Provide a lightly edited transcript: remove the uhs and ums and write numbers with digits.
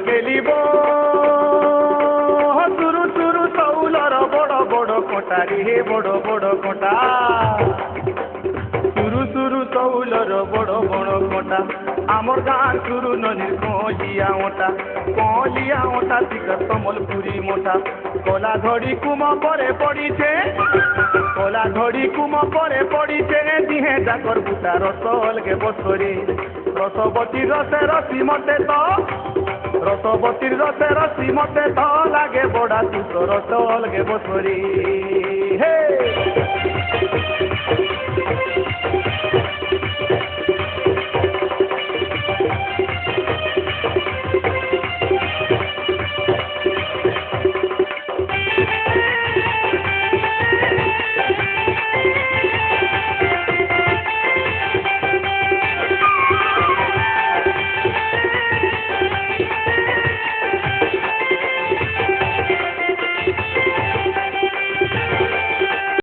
খেলিব সুরু সুরু চাউলর বড় বড় কটা রে বড় বড় কটা সুরু সুরু চাউলর বড় বড় কটা আমার গাঁ সুরু নদীর কলিয়া ওটা শিখর সম্বলপুরি মোটা কলা ধড়ি কুম পরে পড়িছে কলা ধড়ি কুম পরে পড়িছে দিহে ডাকর বুটা রসল গে বসরে রসবতী রসে রসি মতে তো রসবতীর রসে রসি মতে তো লাগে বড়া তু তো রসল গে বসরে হে